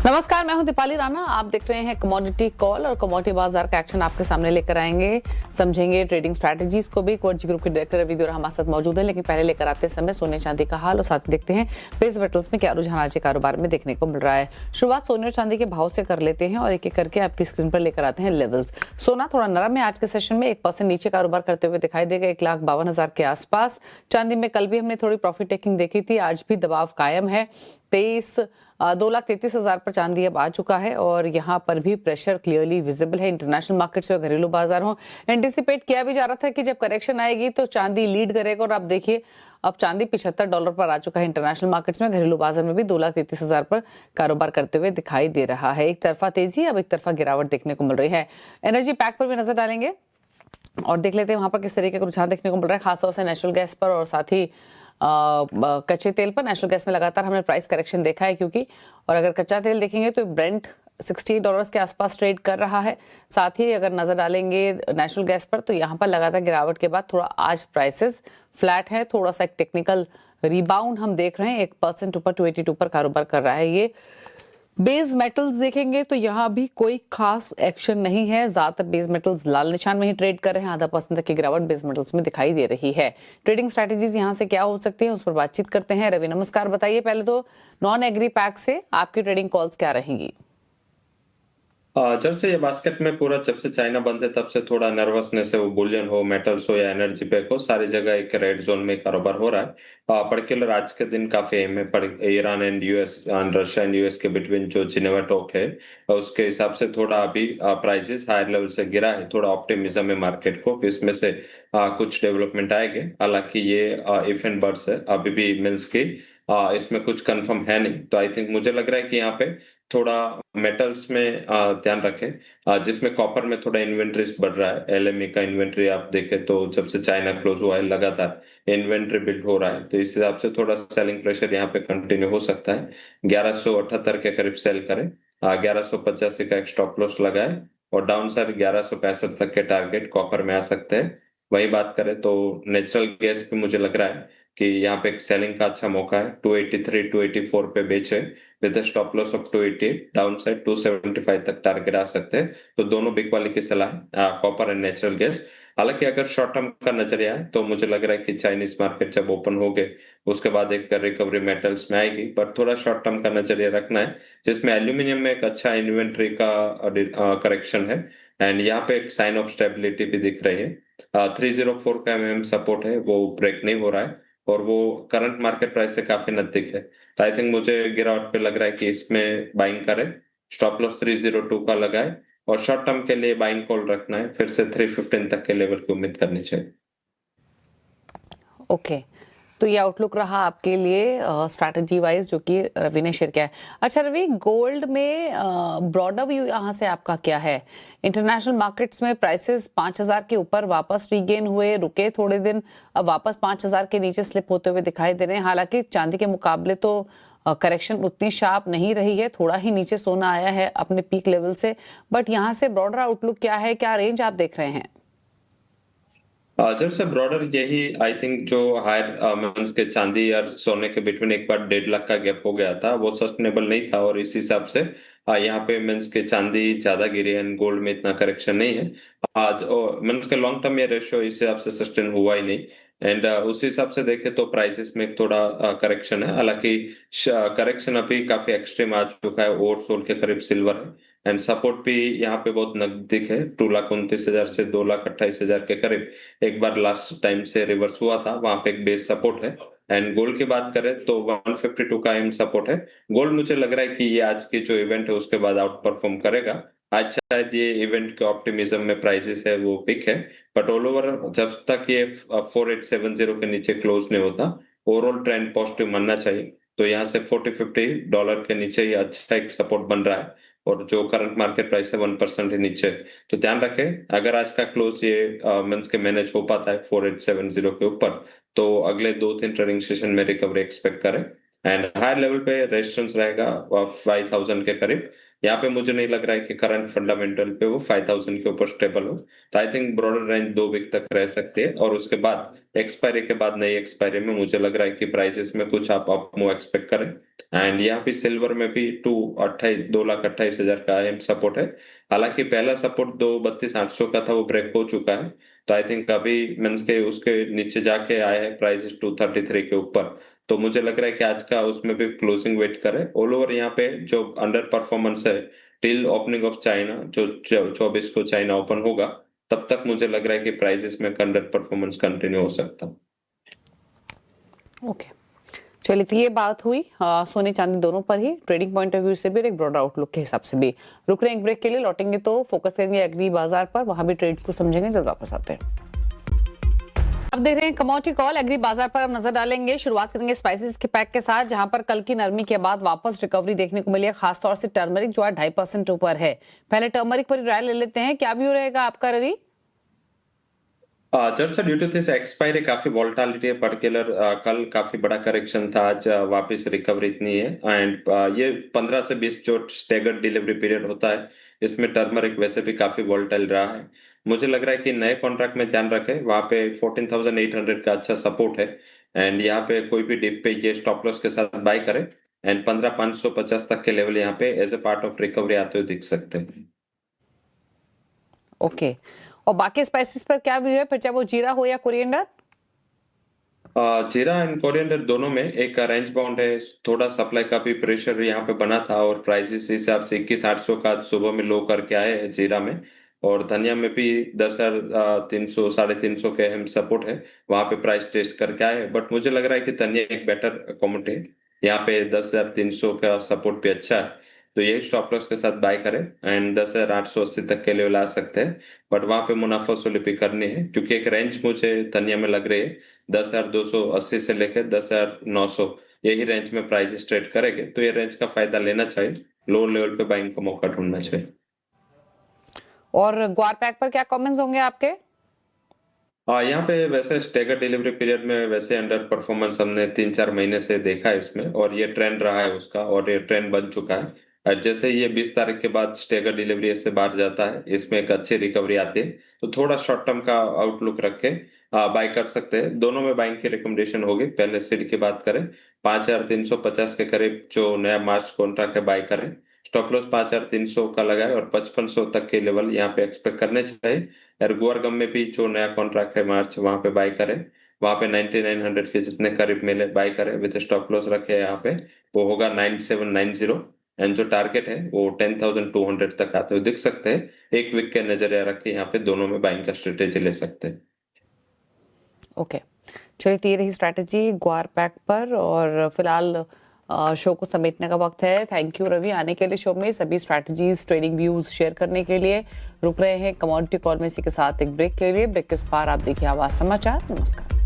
नमस्कार, मैं हूं दीपाली राणा। आप देख रहे हैं कमोडिटी कॉल और कमोडिटी बाजार का एक्शन आपके सामने लेकर आएंगे। समझेंगे ट्रेडिंग स्ट्रैटेजीज को भी। क्वार्टजी ग्रुप के डायरेक्टर रवि दुर्रा हमारे साथ मौजूद है, लेकिन पहले लेकर आते समय सोने चांदी का हाल और साथ देखते हैं बेस मेटल्स में क्या रुझान आज के कारोबार में देखने को मिल रहा है। शुरुआत सोने और चांदी के भाव से कर लेते हैं और एक एक करके आपकी स्क्रीन पर लेकर आते हैं लेवल्स। सोना थोड़ा नरम है आज के सेशन में, 1% नीचे कारोबार करते हुए दिखाई देगा 1,52,000 के आसपास। चांदी में कल भी हमने थोड़ी प्रॉफिट टेकिंग देखी थी, आज भी दबाव कायम है। 2,33,000 पर चांदी अब आ चुका है और यहाँ पर भी प्रेशर क्लियरली विजिबल है। इंटरनेशनल मार्केट्स और घरेलू बाजार हो, एंटिसिपेट किया भी जा रहा था कि जब करेक्शन आएगी तो चांदी लीड करेगा और आप देखिए अब चांदी $75 पर आ चुका है इंटरनेशनल मार्केट्स में। घरेलू बाजार में भी 2,33,000 पर कारोबार करते हुए दिखाई दे रहा है। एक तरफा तेजी, अब एक तरफा गिरावट देखने को मिल रही है। एनर्जी पैक पर भी नजर डालेंगे और देख लेते हैं वहां पर किस तरीके का रुझान देखने को मिल रहा है, खासतौर से नेचुरल गैस पर और साथ ही कच्चे तेल पर। नेचुरल गैस में लगातार हमने प्राइस करेक्शन देखा है क्योंकि, और अगर कच्चा तेल देखेंगे तो ब्रेंट $68 के आसपास ट्रेड कर रहा है। साथ ही अगर नजर डालेंगे नेचुरल गैस पर तो यहाँ पर लगातार गिरावट के बाद थोड़ा आज प्राइसेस फ्लैट है। थोड़ा सा एक टेक्निकल रिबाउंड हम देख रहे हैं, 1% ऊपर 282 पर कारोबार कर रहा है ये। बेस मेटल्स देखेंगे तो यहाँ भी कोई खास एक्शन नहीं है, ज्यादातर बेस मेटल्स लाल निशान में ही ट्रेड कर रहे हैं। 0.5% तक की गिरावट बेस मेटल्स में दिखाई दे रही है। ट्रेडिंग स्ट्रैटेजीज यहाँ से क्या हो सकती है उस पर बातचीत करते हैं। रवि नमस्कार, बताइए पहले तो नॉन एग्री पैक से आपकी ट्रेडिंग कॉल्स क्या रहेंगी? जब से ये बास्केट में पूरा, जब से चाइना बंद है तब से थोड़ा नर्वसनेस है। वो बुलियन हो, मेटल्स हो या एनर्जी पैक हो, सारी जगह एक रेड जोन में कारोबार हो रहा है। पर्टिकुलर आज के दिन काफी अहम है। Iran and US and Russia and US के बिटवीन जो जिनेवा टॉक है उसके हिसाब से थोड़ा अभी प्राइसेस हायर लेवल से गिरा है। थोड़ा ऑप्टिमिज्म है मार्केट को, इसमें से कुछ डेवलपमेंट आएंगे। हालांकि ये इफ एंड बर्ड्स है, अभी भी मिल्स की इसमें कुछ कंफर्म है नहीं। तो आई थिंक मुझे लग रहा है कि यहाँ पे थोड़ा मेटल्स में ध्यान रखें, जिसमें कॉपर में थोड़ा इन्वेंट्रीज बढ़ रहा है। एलएमई का इन्वेंट्री आप देखें तो जब से चाइना क्लोज हुआ है लगातार इन्वेंट्री बिल्ड हो रहा है, तो इस हिसाब से थोड़ा सेलिंग प्रेशर यहाँ पे कंटिन्यू हो सकता है। 1178 के करीब सेल करें, 1185 का एक स्टॉप लॉस लगाए और डाउन साइड 1165 तक के टारगेट कॉपर में आ सकते हैं। वही बात करें तो नेचुरल गैस पे मुझे लग रहा है कि यहाँ पे एक सेलिंग का अच्छा मौका है। 283 284 पे बेचे with stop loss of 288, down side 275 तक टारगेट आ सकते हैं। तो दोनों बिग वाली की सलाह है, कॉपर एंड नेचुरल गैस। हालांकि अगर शॉर्ट टर्म का नजरिया है तो मुझे लग रहा है कि चाइनीज मार्केट जब ओपन हो गए उसके बाद एक रिकवरी मेटल्स में आएगी, पर थोड़ा शॉर्ट टर्म का नजरिया रखना है, जिसमें एल्यूमिनियम में एक अच्छा इन्वेंट्री का करेक्शन है एंड यहाँ पे एक साइन ऑफ स्टेबिलिटी भी दिख रही है। 304 का सपोर्ट है, वो ब्रेक नहीं हो रहा है और वो करंट मार्केट प्राइस से काफी नजदीक है। तो आई थिंक मुझे गिरावट पे लग रहा है कि इसमें बाइंग करें, स्टॉप लॉस 302 का लगाए और शॉर्ट टर्म के लिए बाइंग कॉल रखना है। फिर से 315 तक के लेवल की उम्मीद करनी चाहिए। ओके, तो ये आउटलुक रहा आपके लिए स्ट्रैटेजी वाइज जो कि रवि ने शेयर किया है। अच्छा रवि, गोल्ड में ब्रॉडर व्यू यहाँ से आपका क्या है? इंटरनेशनल मार्केट्स में प्राइसेस 5,000 के ऊपर वापस रीगेन हुए, रुके थोड़े दिन, अब वापस 5,000 के नीचे स्लिप होते हुए दिखाई दे रहे हैं। हालांकि चांदी के मुकाबले तो करेक्शन उतनी शार्प नहीं रही है, थोड़ा ही नीचे सोना आया है अपने पीक लेवल से, बट यहाँ से ब्रॉडर आउटलुक क्या है, क्या रेंज आप देख रहे हैं? जब से ब्रॉडर यही आई थिंक जो हायर मींस के चांदी और सोने के बिटवीन एक बार 1.5 लाख का गैप हो गया था, वो सस्टेनेबल नहीं था और इस हिसाब से यहाँ पे मींस के चांदी ज्यादा गिरी एंड गोल्ड में इतना करेक्शन नहीं है। आज मींस के लॉन्ग टर्म ये रेशियो इस हिसाब से सस्टेन हुआ ही नहीं एंड उस हिसाब से देखे तो प्राइसेस में थोड़ा करेक्शन है। हालांकि करेक्शन अभी काफी एक्सट्रीम आ चुका है, ओवरसोल्ड के करीब सिल्वर है एंड सपोर्ट भी यहाँ पे बहुत नजदीक है। 2,29,000 से 2,28,000 के करीब एक बार लास्ट टाइम से रिवर्स हुआ था, वहां पे एक बेस सपोर्ट है। एंड गोल्ड की बात करें तो 152 का एम सपोर्ट है। गोल्ड मुझे लग रहा है कि ये आज की जो इवेंट है उसके बाद आउट परफॉर्म करेगा। आज शायद ये इवेंट के ऑप्टिमिज्म में प्राइसेस है वो पिक है, बट ऑल ओवर जब तक ये 4870 के नीचे क्लोज नहीं होता, ओवरऑल ट्रेंड पॉजिटिव मानना चाहिए। तो यहाँ से $40-50 के नीचे ये अच्छा एक सपोर्ट बन रहा है और जो करंट मार्केट प्राइस है 1% ही नीचे। तो ध्यान रखें, अगर आज का क्लोज ये मंथ के मैनेज हो पाता है 4870 के ऊपर, तो अगले 2-3 ट्रेडिंग सेशन में रिकवरी एक्सपेक्ट करें एंड हायर लेवल पे रेजिस्टेंस रहेगा 5,000 के करीब। यहाँ पे मुझे नहीं लग रहा है कि करंट फंडामेंटल पे वो 5000 के ऊपर स्टेबल हो। तो I think broader range 2 week तक रह सकती है और उसके बाद एक्सपायरी के बाद नई एक्सपायरी में मुझे लग रहा है कि प्राइसेस में कुछ आप अप मूव एक्सपेक्ट करें। एंड यहाँ पे सिल्वर में भी 2,28,000 का अहम सपोर्ट है। हालांकि पहला सपोर्ट 2,32,800 का था, वो ब्रेक हो चुका है। तो आई थिंक अभी मीन्स के उसके नीचे जाके आए हैं प्राइसेस 233 के ऊपर। तो मुझे लग रहा है कि आज का उसमें भी क्लोजिंग वेट करें। ऑल ओवर यहाँ पे जो अंडर परफॉर्मेंस है टिल ओपनिंग ऑफ चाइना, जो 24 को चाइना ओपन होगा, तब तक मुझे लग रहा है कि प्राइसेस में अंडर परफॉर्मेंस कंटिन्यू हो सकता है। ओके, चलिए, तो ये बात हुई सोने चांदी दोनों पर ही, ट्रेडिंग पॉइंट ऑफ व्यू से भी और एक ब्रॉडर आउटलुक के हिसाब से भी। रुक रहे हैं एक ब्रेक के लिए, लौटेंगे तो फोकस करेंगे एग्री बाजार पर, वहां भी ट्रेड्स को समझेंगे। जल्द वापस आते हैं। अब देख रहे हैं कमोडिटी कॉल एग्री बाजार पर। हम नजर डालेंगे, शुरुआत करेंगे स्पाइसेस के पैक के साथ, जहां पर कल की नरमी के बाद वापस रिकवरी देखने को मिली है, खासतौर से टर्मरिक जो है 2.5% ऊपर है। पहले टर्मरिक पर राय ले लेते हैं, क्या व्यू रहेगा आपका Ravi? Just due to this expiry काफी वोलेटिलिटी है, पर्टिकुलर कल काफी बड़ा करेक्शन था, आज वापस रिकवरी इतनी है। एंड ये 15 से 20 जो स्टेगर्ड डिलीवरी पीरियड होता है, इसमें टर्मरिक वैसे भी काफी वोलेटाइल रहा है। मुझे लग रहा है कि नए कॉन्ट्रैक्ट में ध्यान रखें, वहां पे 14,800 का अच्छा सपोर्ट है। एंड यहाँ पे कोई भी डिप पे ये स्टॉप लॉस के साथ बाय करे। एंड 15,550 तक के लेवल यहाँ पे as a part of recovery आते हुए दिख सकते हैं। ओके, और बाकी स्पाइसेस पर क्या व्यू है फिर, चाहे वो जीरा हो या कोरिएंडर? जीरा एंड कोरिएंडर दोनों में एक रेंज बाउंड है, थोड़ा सप्लाई का भी प्रेशर यहाँ पे बना था और प्राइसेस इस हिसाब से 21,800 का आज सुबह में लो करके आए हैं जीरा में। और धनिया में भी 10,300 350 के अहम सपोर्ट है, वहां पे प्राइस टेस्ट करके आए हैं। बट मुझे लग रहा है कि धनिया एक बेटर कमोडिटी है, यहाँ पे 10,300 का सपोर्ट भी अच्छा है। तो ये स्टॉप लॉस के साथ बाय करें एंड 10,880 तक के लेवल आ सकते हैं। बट वहां पे मुनाफा वसूली भी करनी है, क्योंकि एक रेंज मुझे धनिया में लग रही है 10,280 से लेकर 10,900, यही रेंज में प्राइस ट्रेड करेंगे। तो ये रेंज का फायदा लेना चाहिए, लो लेवल पे बाइंग का मौका ढूंढना चाहिए। और ग्वार पैक पर क्या कमेंट्स होंगे आपके? यहाँ पे वैसे स्टेगर डिलीवरी पीरियड में वैसे अंडर परफॉर्मेंस हमने 3-4 महीने से देखा है इसमें, और ये ट्रेंड रहा है उसका, और ये ट्रेंड बन चुका है। और जैसे ये 20 तारीख के बाद स्टेगर डिलीवरी से बाहर जाता है, इसमें एक अच्छी रिकवरी आती है, तो थोड़ा शॉर्ट टर्म का आउटलुक रख के बाय कर सकते हैं। दोनों में बाइंग की रिकमेंडेशन होगी। पहले सीड की बात करें, 5,350 के करीब जो नया मार्च कॉन्ट्रैक्ट है बाय करें। स्टॉप लॉस 5,300 का लगाए और 5,500 तक के लेवल यहाँ पे एक्सपेक्ट करने चाहिए। और गुआरगम में भी जो नया कॉन्ट्रैक्ट है मार्च, वहां पे बाय करें। वहां पे 9,900 के जितने करीब मिले बाय करें विद स्टॉप लॉस रखे यहाँ पे, वो होगा 9,790। एंड जो टारगेट है वो 10,200 तक आते हुए दिख सकते हैं। एक वीक के नजरिया रख के यहाँ पे दोनों में बाइंग का स्ट्रेटेजी ले सकते हैं। ओके, चलिए, तो ये रही स्ट्रैटेजी ग्वार पैक पर, और फिलहाल शो को समेटने का वक्त है। थैंक यू रवि आने के लिए शो में, सभी स्ट्रैटेजीज ट्रेडिंग व्यूज शेयर करने के लिए। रुक रहे हैं कमोडिटी कॉल में इसी के साथ एक ब्रेक के लिए। ब्रेक के उस पार आप देखिए आवाज समाचार। नमस्कार।